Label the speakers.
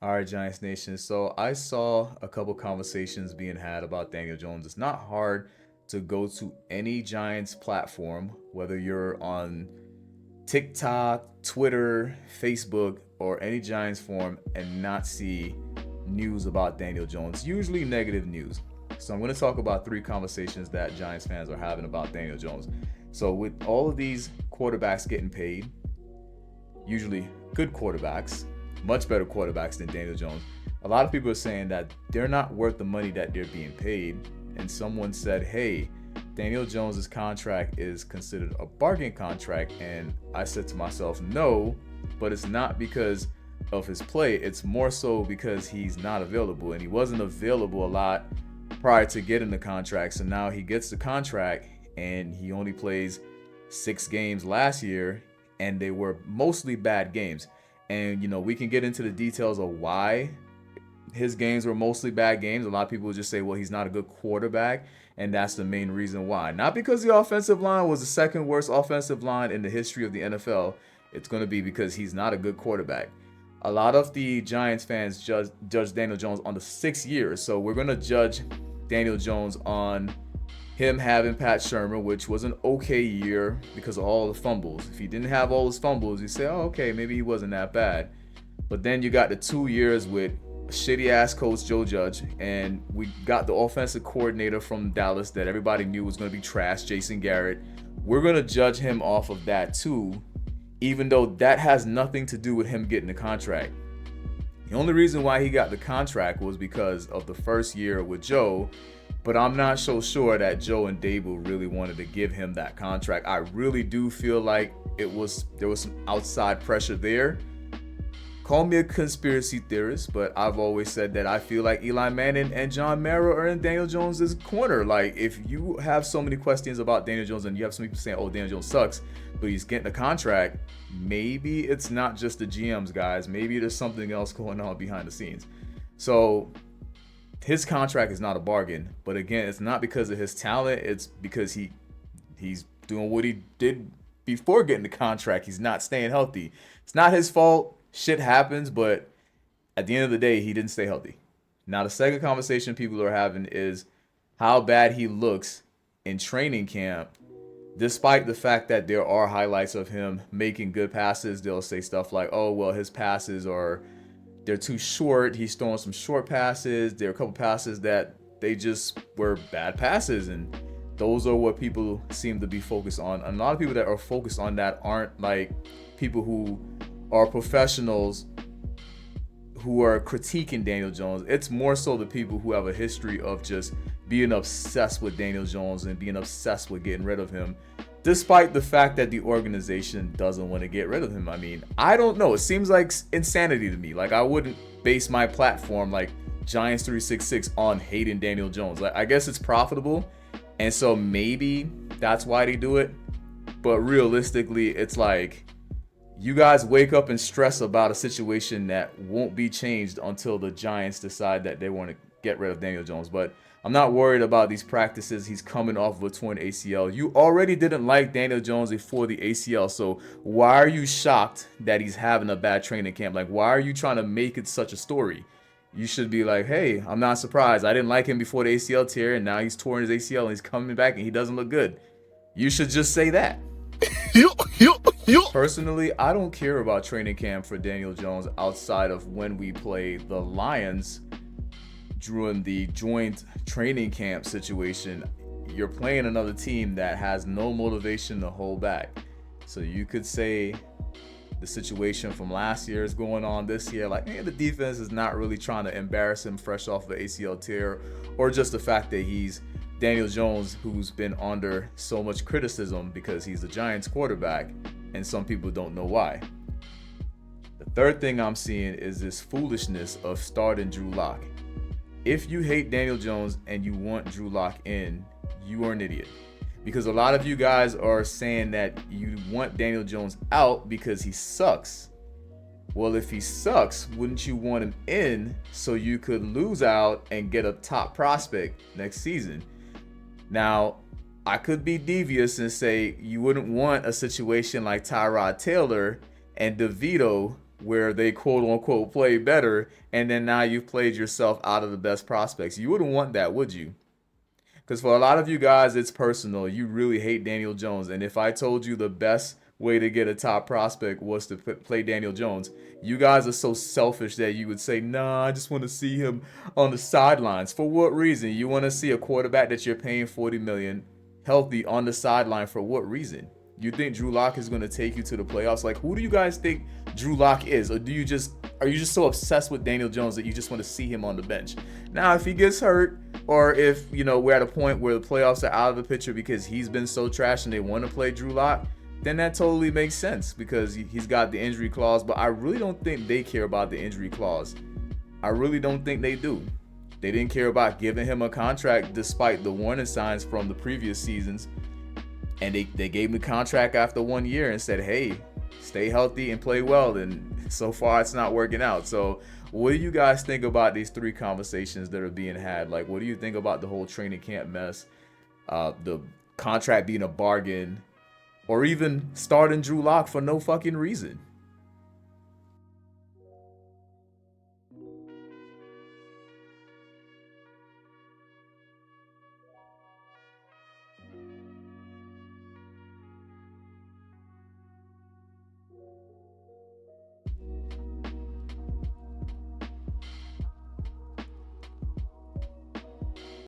Speaker 1: All right, Giants Nation. So I saw a couple conversations being had about Daniel Jones. It's not hard to go to any Giants platform, whether you're on TikTok, Twitter, Facebook, or any Giants forum, and not see news about Daniel Jones, usually negative news. So I'm going to talk about three conversations that Giants fans are having about Daniel Jones. So with all of these quarterbacks getting paid, usually good quarterbacks, much better quarterbacks than Daniel Jones. A lot of people are saying that they're not worth the money that they're being paid. And someone said, hey, Daniel Jones's contract is considered a bargain contract. And I said to myself, no, but it's not because of his play. It's more so because he's not available. And he wasn't available a lot prior to getting the contract. So now he gets the contract and he only plays 6 games last year, and they were mostly bad games. And we can get into the details of why his games were mostly bad games. A lot of people would just say, well, he's not a good quarterback, and that's the main reason why. Not because the offensive line was the second worst offensive line in the history of the NFL. It's going to be because he's not a good quarterback. A lot of the Giants fans judge Daniel Jones on the 6 years, so we're going to judge Daniel Jones on him having Pat Shermer, which was an okay year because of all the fumbles. If he didn't have all those fumbles, you say, oh, okay, maybe he wasn't that bad. But then you got the 2 years with shitty ass coach Joe Judge, and we got the offensive coordinator from Dallas that everybody knew was going to be trash, Jason Garrett. We're going to judge him off of that too, even though that has nothing to do with him getting the contract. The only reason why he got the contract was because of the first year with Joe, but I'm not so sure that Joe and Dable really wanted to give him that contract. I really do feel like there was some outside pressure there. Call me a conspiracy theorist, but I've always said that I feel like Eli Manning and John Mara are in Daniel Jones' corner. Like, if you have so many questions about Daniel Jones and you have some people saying, oh, Daniel Jones sucks, but he's getting a contract, maybe it's not just the GMs, guys. Maybe there's something else going on behind the scenes. So his contract is not a bargain, but again, it's not because of his talent. It's because he's doing what he did before getting the contract. He's not staying healthy. It's not his fault. Shit happens, but at the end of the day, he didn't stay healthy. Now, the second conversation people are having is how bad he looks in training camp, despite the fact that there are highlights of him making good passes. They'll say stuff like, oh, well, his passes they're too short. He's throwing some short passes. There are a couple passes that they just were bad passes, and those are what people seem to be focused on. And a lot of people that are focused on that aren't like people who are professionals who are critiquing Daniel Jones. It's more so the people who have a history of just being obsessed with Daniel Jones and being obsessed with getting rid of him, despite the fact that the organization doesn't want to get rid of him. I mean, I don't know. It seems like insanity to me. Like, I wouldn't base my platform like Giants 366 on hating Daniel Jones. Like, I guess it's profitable, and so maybe that's why they do it. But realistically, it's like, you guys wake up and stress about a situation that won't be changed until the Giants decide that they want to get rid of Daniel Jones. But I'm not worried about these practices. He's coming off of a torn ACL. You already didn't like Daniel Jones before the ACL, so why are you shocked that he's having a bad training camp? Like, why are you trying to make it such a story? You should be like, hey, I'm not surprised. I didn't like him before the ACL tear, and now he's torn his ACL and he's coming back and he doesn't look good. You should just say that. Personally, I don't care about training camp for Daniel Jones outside of when we play the Lions during the joint training camp situation. You're playing another team that has no motivation to hold back. So you could say the situation from last year is going on this year. Like, the defense is not really trying to embarrass him fresh off the ACL tear, or just the fact that he's Daniel Jones, who's been under so much criticism because he's the Giants quarterback, and some people don't know why. The third thing I'm seeing is this foolishness of starting Drew Lock. If you hate Daniel Jones and you want Drew Lock in, you are an idiot. Because a lot of you guys are saying that you want Daniel Jones out because he sucks. Well, if he sucks, wouldn't you want him in so you could lose out and get a top prospect next season? Now, I could be devious and say you wouldn't want a situation like Tyrod Taylor and DeVito where they quote unquote play better, and then now you've played yourself out of the best prospects. You wouldn't want that, would you? Because for a lot of you guys, it's personal. You really hate Daniel Jones. And if I told you the best way to get a top prospect was to play Daniel Jones, you guys are so selfish that you would say, nah, I just want to see him on the sidelines. For what reason? You want to see a quarterback that you're paying $40 million healthy on the sideline for what reason? You think Drew Lock is going to take you to the playoffs? Like, who do you guys think Drew Lock is? Or are you just so obsessed with Daniel Jones that you just want to see him on the bench? Now, if he gets hurt, or if, we're at a point where the playoffs are out of the picture because he's been so trash and they want to play Drew Lock, then that totally makes sense because he's got the injury clause. But I really don't think they care about the injury clause. I really don't think they do. They didn't care about giving him a contract despite the warning signs from the previous seasons. And they gave him the contract after 1 year and said, hey, stay healthy and play well. And so far, it's not working out. So what do you guys think about these three conversations that are being had? Like, what do you think about the whole training camp mess, the contract being a bargain, or even starting Drew Lock for no fucking reason?